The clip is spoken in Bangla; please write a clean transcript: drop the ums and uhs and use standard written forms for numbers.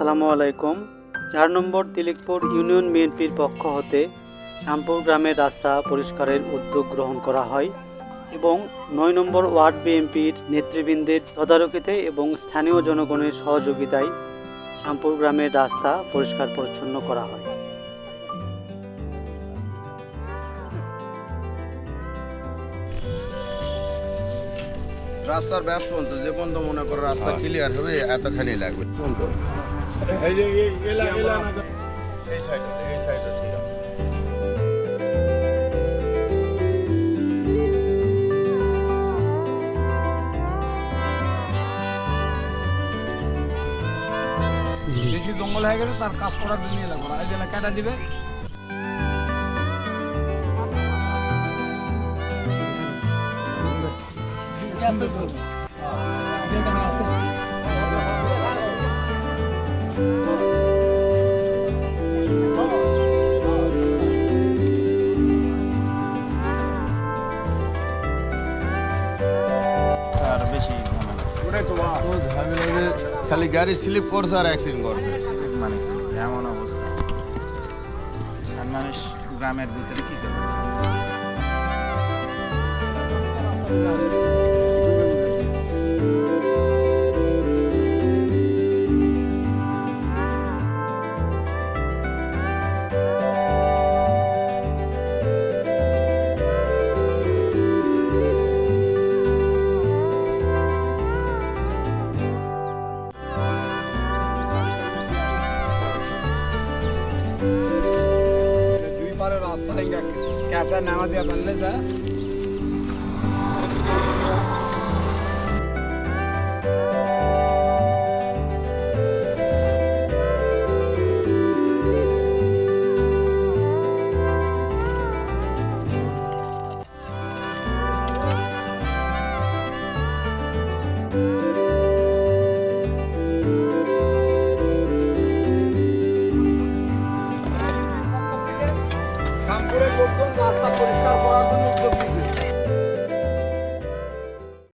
আসসালামু আলাইকুম। ৪ নম্বর তিলেকপুর ইউনিয়ন বিএনপির পক্ষ হতে শ্যামপুর গ্রামের রাস্তা পরিষ্কারের উদ্যোগ গ্রহণ করা হয় এবং ৯ নম্বর ওয়ার্ড বিএনপির নেতৃবৃন্দের তদারকিতে এবং স্থানীয় জনগণের সহযোগিতায় শ্যামপুর গ্রামের রাস্তা পরিষ্কার পরিচ্ছন্ন করা হয়। রাস্তার ব্যাস পর্যন্ত যে পর্যন্ত মনে করো রাস্তা ক্লিয়ার হবে এতখানি লাগবে। এই সাইডে ঠিক আছে। বেশি জঙ্গল হয়ে গেলে তার কাজ করার জন্য লাগবে না, এই যে কাটা দিবে। খালি গাড়ি স্লিপ করছে আর অ্যাক্সিডেন্ট করছে, মানে এমন অবস্থা। আর মানুষ গ্রামের ভিতরে কি করবে? দুই পারে রাস্তা ক্যাবটা নামা দিয়ে ফেললে যা। শ্যামপুরে লোকজন রাস্তা পরিষ্কার করার জন্য উদ্যোগ